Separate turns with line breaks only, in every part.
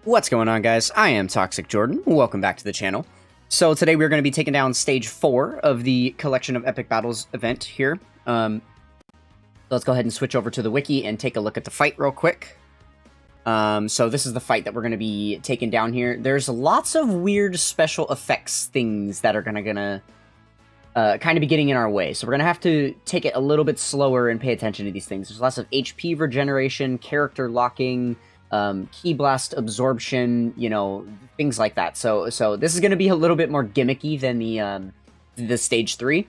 What's going on, guys? I am Toxic Jordan. Welcome back to the channel. So today we're going to be taking down Stage 4 of the Collection of Epic Battles event here. Let's go ahead and switch over to the wiki and take a look at the fight real quick. So this is the fight that we're going to be taking down here. There's lots of weird special effects things that are kind of be getting in our way. So we're going to have to take it a little bit slower and pay attention to these things. There's lots of HP regeneration, character locking, key blast absorption, you know, things like that. So this is going to be a little bit more gimmicky than the Stage 3.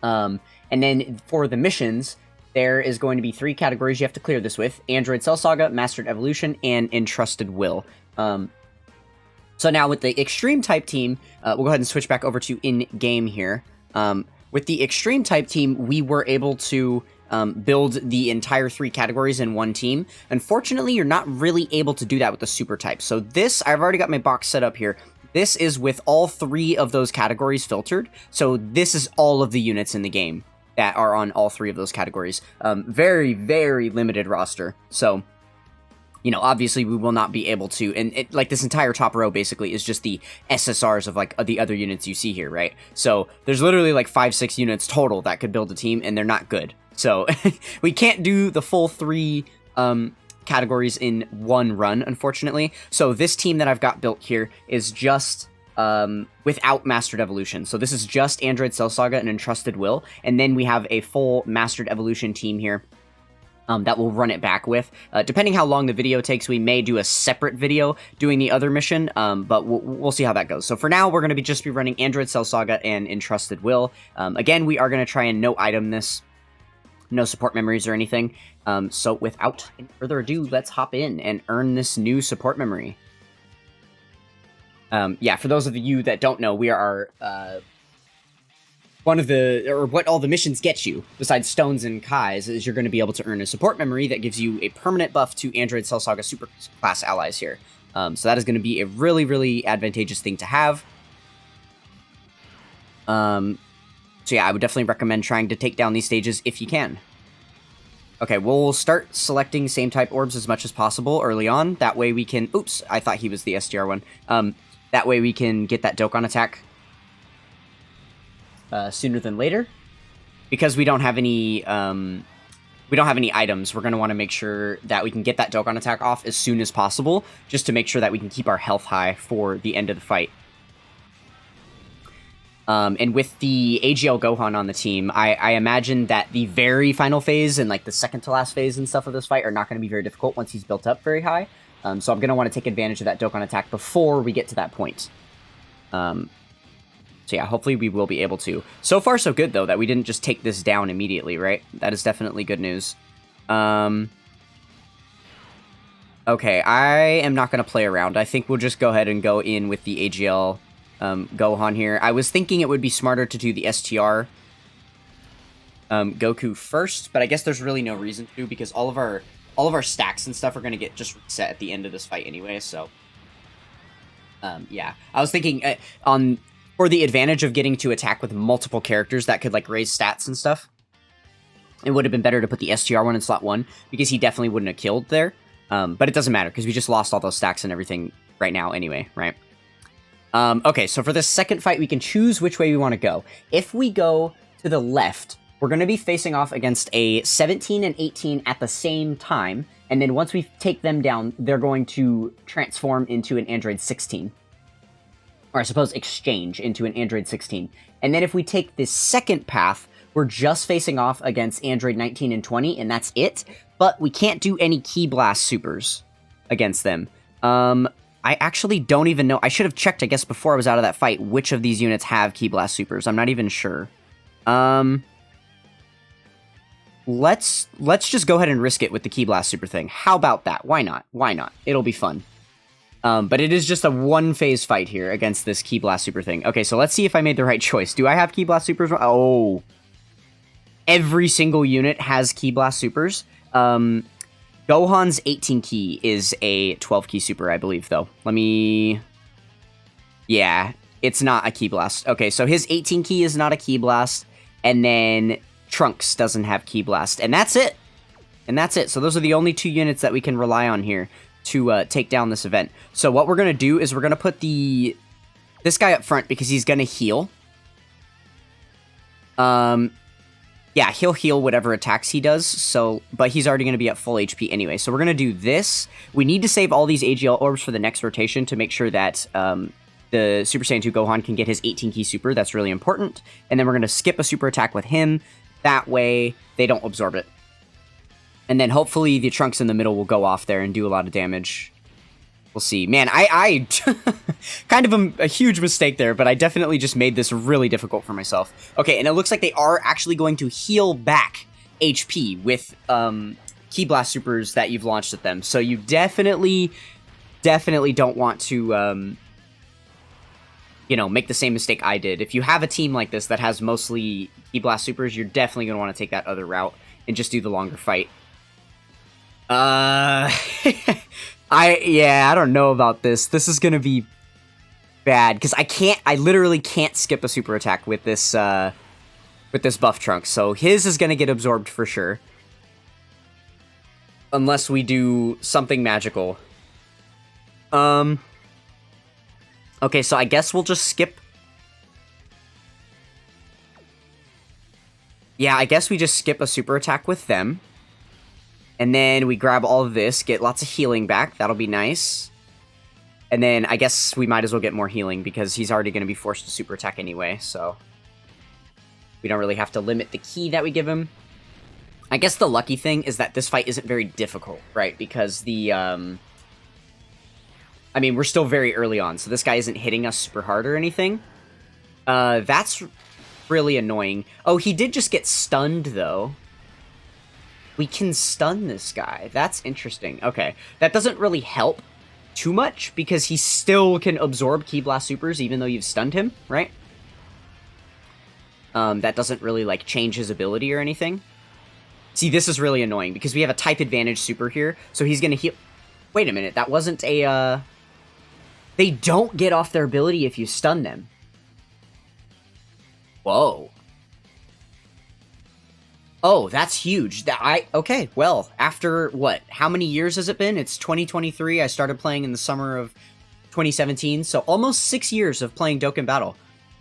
And then for the missions, there is going to be 3 categories you have to clear this with: Android Cell Saga, Mastered Evolution, and Entrusted Will. So now with the Extreme type team, we'll go ahead and switch back over to in-game here. With the Extreme type team, we were able to build the entire 3 categories in one team. Unfortunately, you're not really able to do that with the Super type. So this, I've already got my box set up here. This is with all 3 of those categories filtered. So this is all of the units in the game that are on all 3 of those categories. Very, very limited roster. So, you know, obviously we will not be able to, and like this entire top row basically is just the SSRs of like the other units you see here, right? So there's literally like 5-6 units total that could build a team, and they're not good. So we can't do the full 3 categories in one run, unfortunately. So this team that I've got built here is just without Mastered Evolution. So this is just Android Cell Saga and Entrusted Will, and then we have a full Mastered Evolution team here that we'll run it back with. Depending how long the video takes, we may do a separate video doing the other mission, but we'll see how that goes. So for now, we're going to just be running Android Cell Saga and Entrusted Will. Again, we are going to try and no-item this. No support memories or anything. So without any further ado, let's hop in and earn this new support memory. Yeah, for those of you that don't know, we are what all the missions get you, besides stones and Kais, is you're going to be able to earn a support memory that gives you a permanent buff to Android Cell Saga Super Class allies here. So that is going to be a really, really advantageous thing to have. So yeah, I would definitely recommend trying to take down these stages if you can. Okay, we'll start selecting same type orbs as much as possible early on. That way we can... Oops, I thought he was the SDR one. That way we can get that Dokkan attack sooner than later. Because we don't have any items, we're going to want to make sure that we can get that Dokkan attack off as soon as possible, just to make sure that we can keep our health high for the end of the fight. And with the AGL Gohan on the team, I imagine that the very final phase and like the second to last phase and stuff of this fight are not going to be very difficult once he's built up very high. So I'm going to want to take advantage of that Dokkan attack before we get to that point. So yeah, hopefully we will be able to. So far so good though, that we didn't just take this down immediately, right? That is definitely good news. Okay, I am not going to play around. I think we'll just go ahead and go in with the AGL Gohan here. I was thinking it would be smarter to do the STR Goku first, but I guess there's really no reason to, because all of our stacks and stuff are going to get just reset at the end of this fight anyway. So yeah, I was thinking for the advantage of getting to attack with multiple characters that could like raise stats and stuff, it would have been better to put the STR one in slot 1, because he definitely wouldn't have killed there. But it doesn't matter because we just lost all those stacks and everything right now anyway, right? Okay, so for this second fight, we can choose which way we want to go. If we go to the left, we're going to be facing off against a 17 and 18 at the same time, and then once we take them down, they're going to transform into an Android 16. Or I suppose exchange into an Android 16. And then if we take this second path, we're just facing off against Android 19 and 20, and that's it. But we can't do any Key Blast Supers against them. I actually don't even know. I should have checked, I guess, before I was out of that fight, which of these units have Key Blast Supers. I'm not even sure. Let's just go ahead and risk it with the Key Blast Super thing. How about that? Why not? Why not? It'll be fun. But it is just a one-phase fight here against this Key Blast Super thing. Okay, so let's see if I made the right choice. Do I have Key Blast Supers? Oh. Every single unit has Key Blast Supers. Gohan's 18 key is a 12 key super, I believe, though. Let me... Yeah, it's not a Key Blast. Okay, so his 18 key is not a Key Blast, and then Trunks doesn't have Key Blast, and that's it. And that's it. So those are the only 2 units that we can rely on here to take down this event. So what we're going to do is we're going to put this guy up front because he's going to heal. Yeah, he'll heal whatever attacks he does, so, but he's already going to be at full HP anyway. So we're going to do this. We need to save all these AGL orbs for the next rotation to make sure that the Super Saiyan 2 Gohan can get his 18-key super. That's really important. And then we're going to skip a super attack with him. That way, they don't absorb it. And then hopefully the Trunks in the middle will go off there and do a lot of damage. We'll see. Man, I kind of a huge mistake there, but I definitely just made this really difficult for myself. Okay, and it looks like they are actually going to heal back HP with Ki Blast supers that you've launched at them. So you definitely don't want to, you know, make the same mistake I did. If you have a team like this that has mostly Ki Blast supers, you're definitely going to want to take that other route and just do the longer fight. I don't know about this. This is gonna be bad because I literally can't skip a super attack with this buff Trunks. So his is gonna get absorbed for sure, unless we do something magical. Okay, so I guess we'll just skip. Yeah, I guess we just skip a super attack with them. And then we grab all of this, get lots of healing back. That'll be nice. And then I guess we might as well get more healing because he's already going to be forced to super attack anyway. So we don't really have to limit the ki that we give him. I guess the lucky thing is that this fight isn't very difficult, right? Because the, I mean, we're still very early on. So this guy isn't hitting us super hard or anything. That's really annoying. Oh, he did just get stunned though. We can stun this guy. That's interesting. Okay. That doesn't really help too much because he still can absorb Ki Blast supers even though you've stunned him, right? That doesn't really, like, change his ability or anything. See, this is really annoying because we have a type advantage super here, so he's gonna heal... Wait a minute, that wasn't a, They don't get off their ability if you stun them. Whoa. Oh, that's huge. Okay, well, after, what, how many years has it been? It's 2023. I started playing in the summer of 2017, so almost 6 years of playing Dokkan Battle.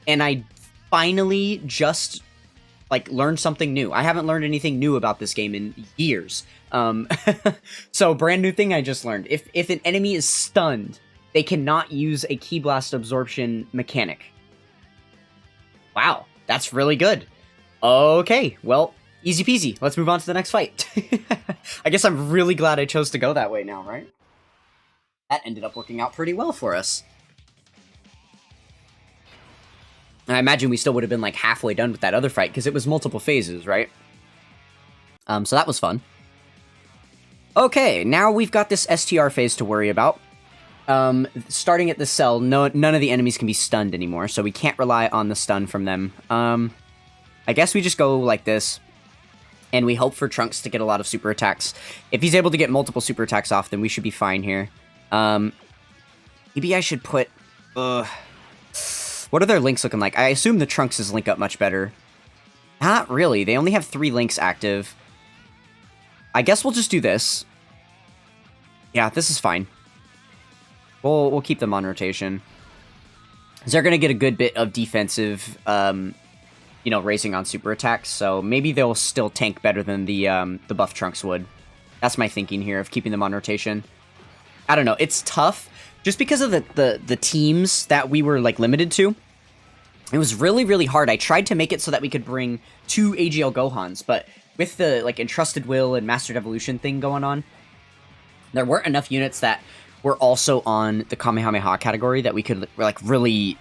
And I finally just, like, learned something new. I haven't learned anything new about this game in years. So, brand new thing I just learned. If an enemy is stunned, they cannot use a Ki Blast absorption mechanic. Wow, that's really good. Okay, well... Easy peasy. Let's move on to the next fight. I guess I'm really glad I chose to go that way now, right? That ended up working out pretty well for us. I imagine we still would have been like halfway done with that other fight because it was multiple phases, right? So that was fun. Okay, now we've got this STR phase to worry about. Starting at the cell, none of the enemies can be stunned anymore, so we can't rely on the stun from them. I guess we just go like this. And we hope for Trunks to get a lot of super attacks. If he's able to get multiple super attacks off, then we should be fine here. Maybe I should put... what are their links looking like? I assume the Trunks' link up much better. Not really. They only have 3 links active. I guess we'll just do this. Yeah, this is fine. We'll keep them on rotation. They're going to get a good bit of defensive... you know, racing on super attacks, so maybe they'll still tank better than the buff Trunks would. That's my thinking here of keeping them on rotation. I don't know, it's tough, just because of the teams that we were, like, limited to. It was really, really hard. I tried to make it so that we could bring 2 AGL Gohans, but with the, like, Entrusted Will and Mastered Evolution thing going on, there weren't enough units that were also on the Kamehameha category that we could, like, really...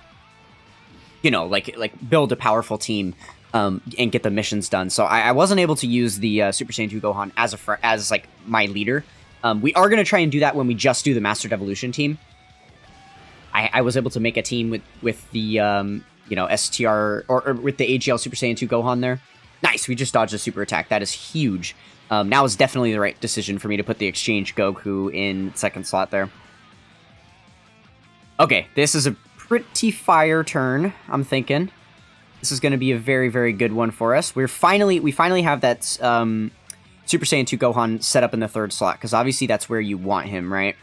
you know, like build a powerful team and get the missions done. So I wasn't able to use the Super Saiyan 2 Gohan as like my leader. We are going to try and do that when we just do the Mastered Evolution team. I was able to make a team with the you know, STR or with the AGL Super Saiyan 2 Gohan there. Nice, we just dodged a super attack. That is huge. Now is definitely the right decision for me to put the Exchange Goku in second slot there. Okay, this is a pretty fire turn, I'm thinking. This is going to be a very, very good one for us. We finally have that Super Saiyan 2 Gohan set up in the third slot, because obviously that's where you want him, right?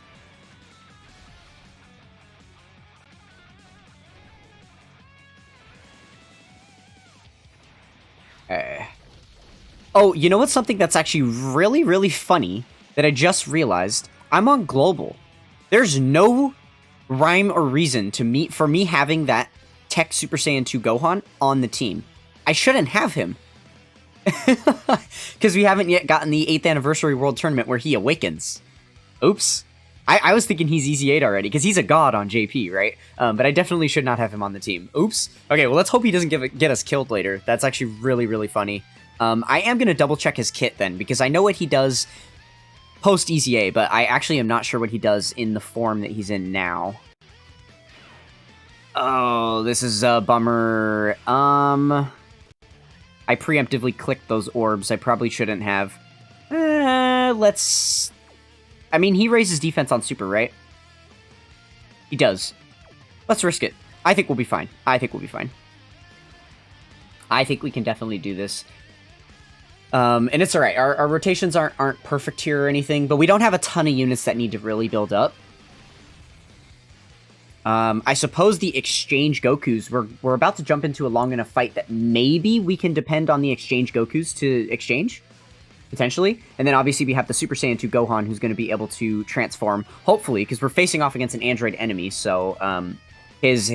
Oh, you know what's something that's actually really, really funny that I just realized? I'm on global. There's no rhyme or reason for me having that Tech Super Saiyan 2 Gohan on the team. I shouldn't have him. Because we haven't yet gotten the 8th Anniversary World Tournament where he awakens. Oops. I was thinking he's Easy 8 already, because he's a god on JP, right? But I definitely should not have him on the team. Oops. Okay, well, let's hope he doesn't get us killed later. That's actually really, really funny. I am going to double check his kit then, because I know what he does post Easy A, but I actually am not sure what he does in the form that he's in now. Oh, this is a bummer. I preemptively clicked those orbs. I probably shouldn't have. Let's... I mean, he raises defense on Super, right? He does. Let's risk it. I think we'll be fine. I think we'll be fine. I think we can definitely do this. And it's alright. Our rotations aren't perfect here or anything, but we don't have a ton of units that need to really build up. I suppose the exchange Gokus, we're about to jump into a long enough fight that maybe we can depend on the exchange Gokus to exchange, potentially. And then obviously we have the Super Saiyan 2 Gohan who's going to be able to transform, hopefully, because we're facing off against an android enemy, so his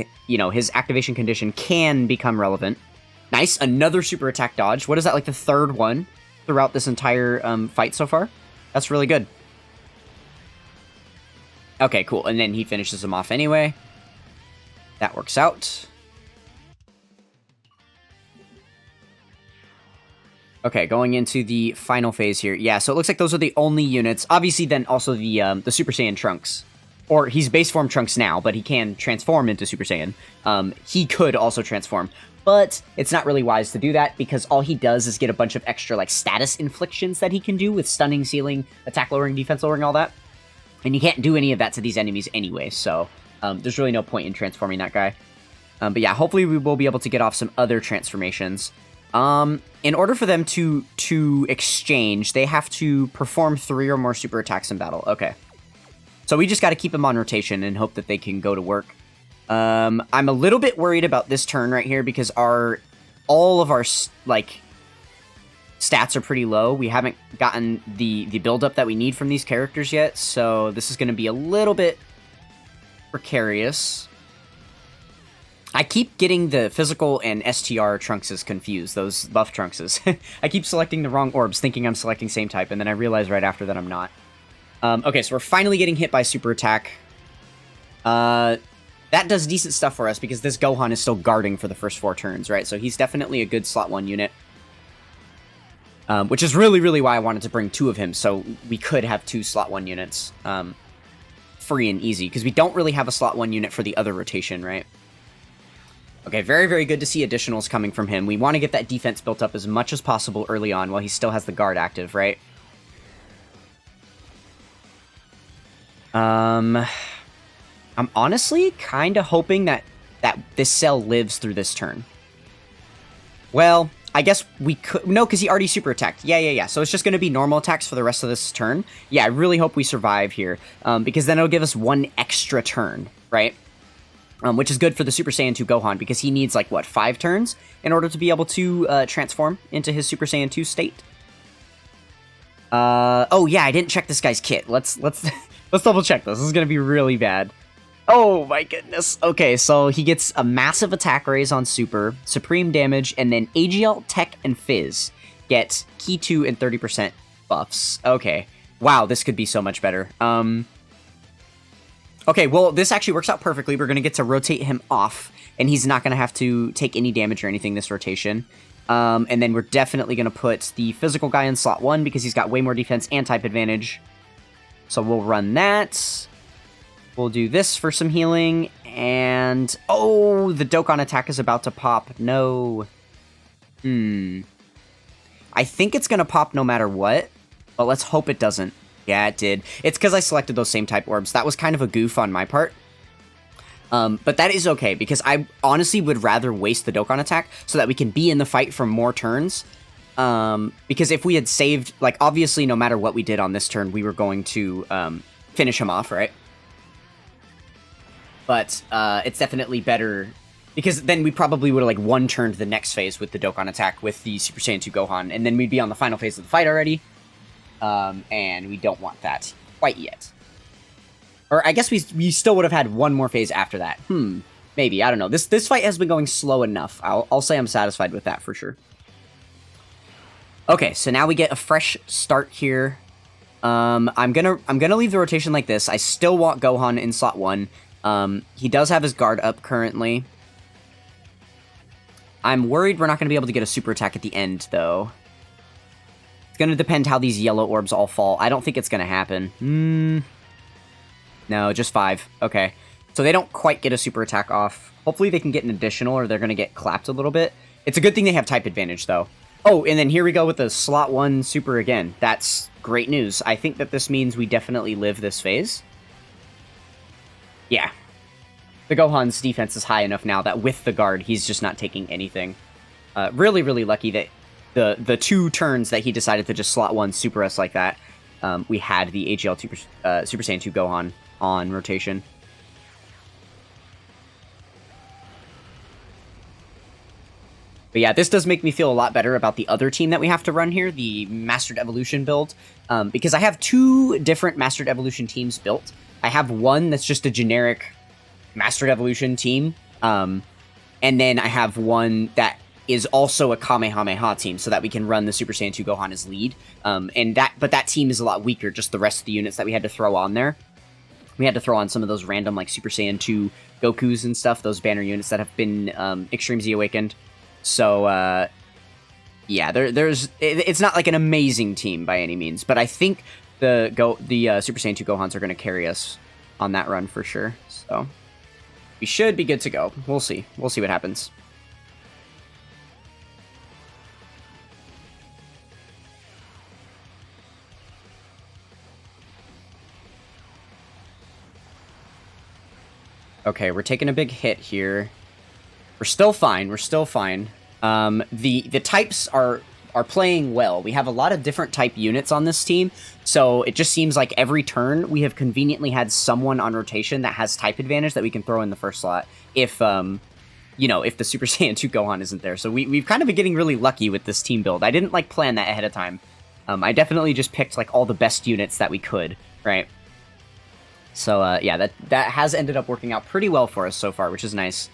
activation condition can become relevant. Nice, another super attack dodge. What is that, like the third one throughout this entire fight so far? That's really good. Okay, cool. And then he finishes him off anyway. That works out. Okay, going into the final phase here. Yeah, so it looks like those are the only units. Obviously, then also the Super Saiyan Trunks. Or he's base form Trunks now, but he can transform into Super Saiyan. He could also transform. But it's not really wise to do that, because all he does is get a bunch of extra, like, status inflictions that he can do with stunning, sealing, attack lowering, defense lowering, all that. And you can't do any of that to these enemies anyway, so there's really no point in transforming that guy. But yeah, hopefully we will be able to get off some other transformations. In order for them to exchange, they have to perform 3 or more super attacks in battle. Okay. So we just got to keep them on rotation and hope that they can go to work. I'm a little bit worried about this turn right here because all of our, like, stats are pretty low. We haven't gotten the build-up that we need from these characters yet, so this is going to be a little bit precarious. I keep getting the physical and STR Trunkses confused, those buff Trunkses. I keep selecting the wrong orbs, thinking I'm selecting same type, and then I realize right after that I'm not. Okay, so we're finally getting hit by super attack. That does decent stuff for us because this Gohan is still guarding for the first 4 turns, right? So he's definitely a good slot 1 unit. Which is really, really why I wanted to bring 2 of him, so we could have 2 slot 1 units free and easy, because we don't really have a slot 1 unit for the other rotation, right? Okay, very, very good to see additionals coming from him. We want to get that defense built up as much as possible early on while he still has the guard active, right? I'm honestly kind of hoping that this cell lives through this turn. Well, I guess we could... No, because he already super attacked. Yeah. So it's just going to be normal attacks for the rest of this turn. Yeah, I really hope we survive here, because then it'll give us 1 extra turn, right? Which is good for the Super Saiyan 2 Gohan, because he needs, like, what, 5 turns in order to be able to transform into his Super Saiyan 2 state? Oh, yeah, I didn't check this guy's kit. Let's double check this. This is going to be really bad. Oh my goodness. Okay, so he gets a massive attack raise on Super, Supreme Damage, and then AGL, Tech, and Fizz get Key 2 and 30% buffs. Okay. Wow, this could be so much better. Okay, well, this actually works out perfectly. We're going to get to rotate him off, and he's not going to have to take any damage or anything this rotation. And then we're definitely going to put the physical guy in slot 1 because he's got way more defense and type advantage. So we'll run that. We'll do this for some healing, and... Oh, the Dokkan attack is about to pop. No. I think it's going to pop no matter what, but let's hope it doesn't. Yeah, it did. It's because I selected those same type orbs. That was kind of a goof on my part. But that is okay, because I honestly would rather waste the Dokkan attack so that we can be in the fight for more turns. Because if we had saved... Like, obviously, no matter what we did on this turn, we were going to finish him off, right? But it's definitely better Because then we probably would have, like, one-turned the next phase with the Dokkan attack with the Super Saiyan 2 Gohan, and then we'd be on the final phase of the fight already. And we don't want that quite yet. Or I guess we still would have had one more phase after that. Maybe, I don't know. This fight has been going slow enough. I'll say I'm satisfied with that for sure. Okay, so now we get a fresh start here. I'm gonna leave the rotation like this. I still want Gohan in slot 1. He does have his guard up currently. I'm worried we're not gonna be able to get a super attack at the end, though. It's gonna depend how these yellow orbs all fall. I don't think it's gonna happen. No, just 5. Okay. So they don't quite get a super attack off. Hopefully they can get an additional, or they're gonna get clapped a little bit. It's a good thing they have type advantage, though. Oh, and then here we go with the slot 1 super again. That's great news. I think that this means we definitely live this phase. Yeah. The Gohan's defense is high enough now that with the guard, he's just not taking anything. Really, really lucky that the 2 turns that he decided to just slot 1 super us like that, we had the AGL Super Saiyan 2 Gohan on rotation. But yeah, this does make me feel a lot better about the other team that we have to run here, the Mastered Evolution build, because I have 2 different Mastered Evolution teams built. I have one that's just a generic Mastered Evolution team, and then I have one that is also a Kamehameha team, so that we can run the Super Saiyan 2 Gohan as lead. But that team is a lot weaker, just the rest of the units that we had to throw on there. We had to throw on some of those random, like, Super Saiyan 2 Gokus and stuff, those banner units that have been Extreme Z Awakened. So, yeah, it's not like an amazing team by any means, but I think the Super Saiyan 2 Gohans are going to carry us on that run for sure. So, we should be good to go. We'll see. We'll see what happens. Okay, we're taking a big hit here. We're still fine. We're still fine. The types are playing well. We have a lot of different type units on this team, so it just seems like every turn we have conveniently had someone on rotation that has type advantage that we can throw in the first slot if if the Super Saiyan 2 Gohan isn't there. So we've kind of been getting really lucky with this team build. I didn't like plan that ahead of time. I definitely just picked like all the best units that we could, right? So yeah, that has ended up working out pretty well for us so far, which is nice.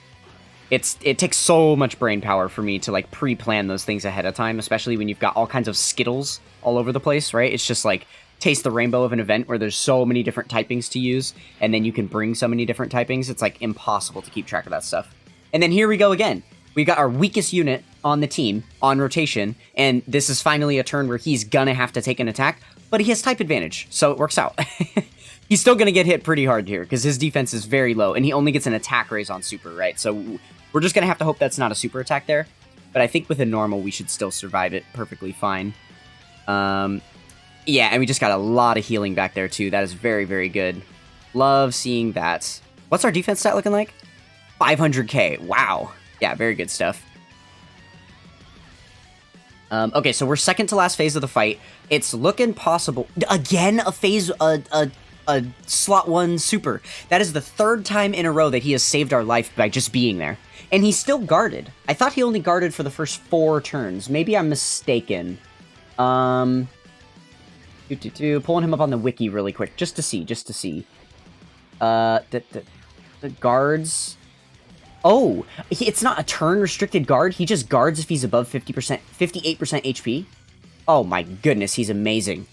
It takes so much brain power for me to like pre-plan those things ahead of time, especially when you've got all kinds of Skittles all over the place, right? It's just like taste the rainbow of an event where there's so many different typings to use, and then you can bring so many different typings. It's like impossible to keep track of that stuff. And then here we go again. We got our weakest unit on the team on rotation, and this is finally a turn where he's gonna have to take an attack, but he has type advantage, so it works out. He's still gonna get hit pretty hard here because his defense is very low, and he only gets an attack raise on super, right? So we're just gonna have to hope that's not a super attack there. But I think with a normal, we should still survive it perfectly fine. Yeah, and we just got a lot of healing back there too. That is very, very good. Love seeing that. What's our defense stat looking like? 500k. Wow. Yeah, very good stuff. Okay, so we're second to last phase of the fight. It's looking possible. Again, a phase, a slot 1 super. That is the 3rd time in a row that he has saved our life by just being there. And he's still guarded. I thought he only guarded for the first 4 turns. Maybe I'm mistaken. Pulling him up on the wiki really quick, just to see. The guards. Oh, it's not a turn restricted guard. He just guards if he's above 58% HP. Oh my goodness, he's amazing.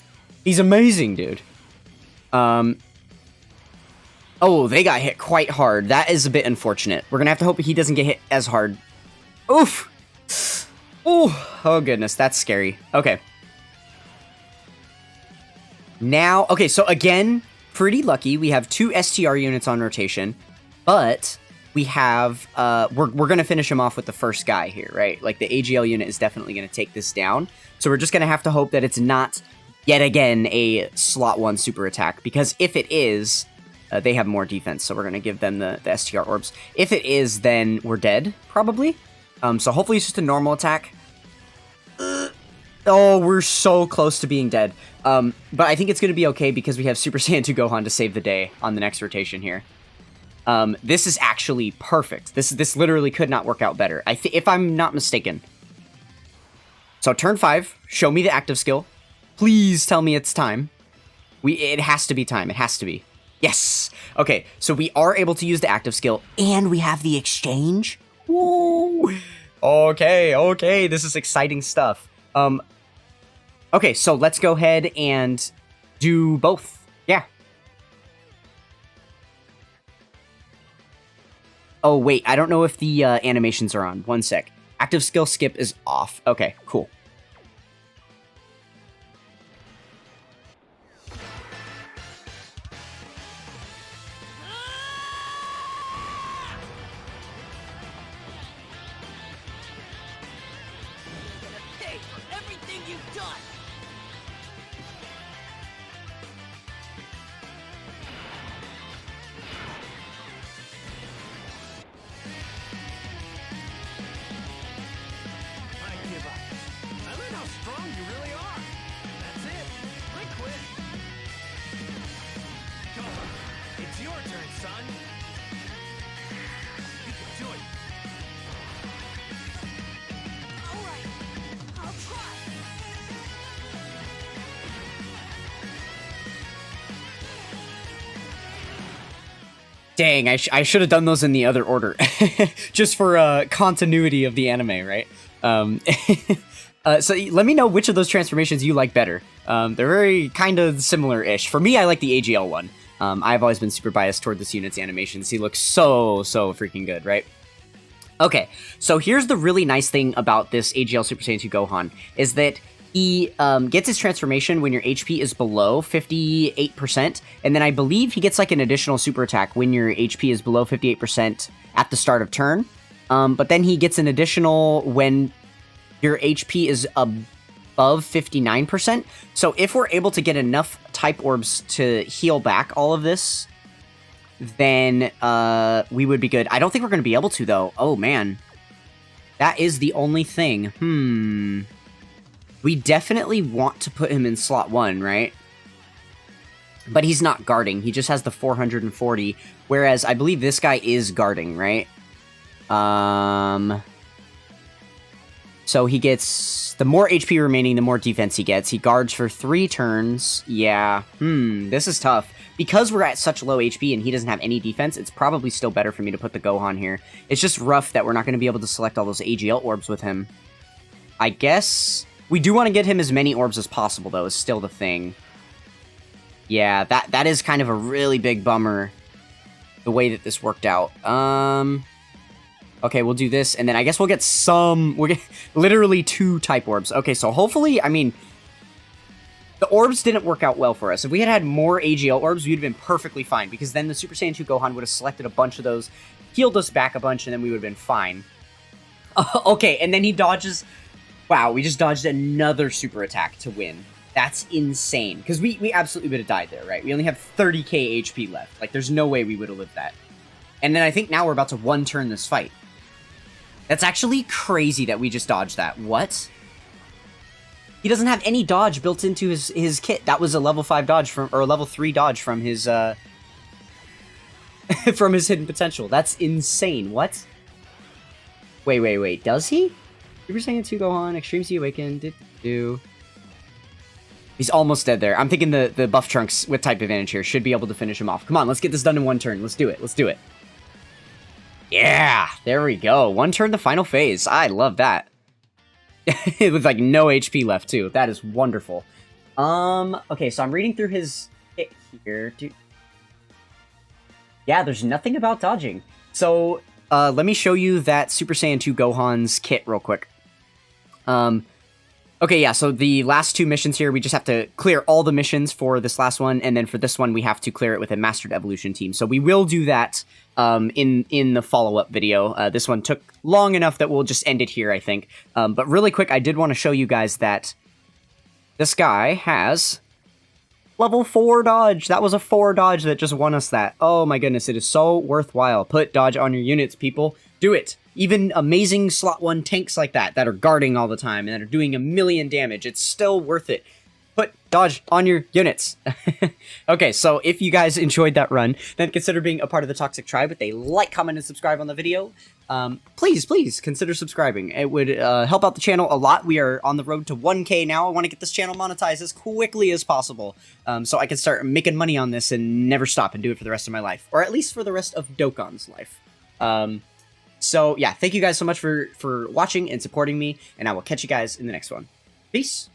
He's amazing, dude. Oh, they got hit quite hard. That is a bit unfortunate. We're gonna have to hope he doesn't get hit as hard. Oof. Ooh. Oh goodness, that's scary. Okay. Now, okay, so again, pretty lucky. We have 2 STR units on rotation, but we have, we're gonna finish him off with the first guy here, right? Like, the AGL unit is definitely gonna take this down. So we're just gonna have to hope that it's not, yet again, a slot 1 super attack, because if it is, they have more defense, so we're gonna give them the STR orbs. If it is, then we're dead, probably. So hopefully it's just a normal attack. Oh, we're so close to being dead. But I think it's gonna be okay because we have Super Saiyan 2 Gohan to save the day on the next rotation here. This is actually perfect. This literally could not work out better, if I'm not mistaken. So turn 5, show me the active skill. Please tell me it's time. It has to be time. It has to be. Yes. Okay, so we are able to use the active skill, and we have the exchange. Woo! Okay, this is exciting stuff. Okay, so let's go ahead and do both. Yeah. Oh, wait, I don't know if the animations are on. One sec. Active skill skip is off. Okay, cool. Dang, I should have done those in the other order. Just for continuity of the anime, right? So let me know which of those transformations you like better. They're very kind of similar-ish. For me, I like the AGL one. I've always been super biased toward this unit's animations. He looks so freaking good, right? Okay, so here's the really nice thing about this AGL Super Saiyan 2 Gohan, is that he gets his transformation when your HP is below 58%, and then I believe he gets like an additional super attack when your HP is below 58% at the start of turn. But then he gets an additional when your HP is above 59%. So if we're able to get enough type orbs to heal back all of this, then we would be good. I don't think we're going to be able to, though. Oh, man. That is the only thing. We definitely want to put him in slot 1, right? But he's not guarding. He just has the 440, whereas I believe this guy is guarding, right? So he gets... The more HP remaining, the more defense he gets. He guards for 3 turns. Yeah. This is tough. Because we're at such low HP and he doesn't have any defense, it's probably still better for me to put the Gohan here. It's just rough that we're not going to be able to select all those AGL orbs with him. I guess... We do want to get him as many orbs as possible, though, is still the thing. Yeah, that is kind of a really big bummer, the way that this worked out. Okay, we'll do this, and then I guess we'll get some... We'll get literally 2 type orbs. Okay, so hopefully, I mean... The orbs didn't work out well for us. If we had had more AGL orbs, we'd have been perfectly fine, because then the Super Saiyan 2 Gohan would have selected a bunch of those, healed us back a bunch, and then we would have been fine. Okay, and then he dodges... Wow, we just dodged another super attack to win. That's insane. Because we absolutely would have died there, right? We only have 30k HP left. Like, there's no way we would have lived that. And then I think now we're about to one-turn this fight. That's actually crazy that we just dodged that. What? He doesn't have any dodge built into his kit. That was a level 5 dodge from, or a level 3 dodge from his, from his hidden potential. That's insane. What? Wait. Does he? Super Saiyan 2 Gohan, Extreme Z Awakened, He's almost dead there. I'm thinking the Buff Trunks with type advantage here should be able to finish him off. Come on, let's get this done in 1 turn. Let's do it. Yeah, there we go. 1 turn, the final phase. I love that. With like no HP left too. That is wonderful. Okay, so I'm reading through his kit here. Yeah, there's nothing about dodging. So, let me show you that Super Saiyan 2 Gohan's kit real quick. Okay, yeah, so the last 2 missions here, we just have to clear all the missions for this last one, and then for this one, we have to clear it with a Mastered Evolution team. So we will do that in the follow-up video. This one took long enough that we'll just end it here, I think. But really quick, I did want to show you guys that this guy has level 4 dodge. That was a 4 dodge that just won us that. Oh my goodness, it is so worthwhile. Put dodge on your units, people. Do it. Even amazing slot 1 tanks like that are guarding all the time and that are doing a million damage, it's still worth it. put dodge on your units. Okay, so if you guys enjoyed that run, then consider being a part of the Toxic Tribe with a like, comment, and subscribe on the video. Please consider subscribing. It would help out the channel a lot. We are on the road to 1K now. I want to get this channel monetized as quickly as possible, so I can start making money on this and never stop and do it for the rest of my life, or at least for the rest of Dokkan's life. So yeah, thank you guys so much for watching and supporting me, and I will catch you guys in the next one. Peace.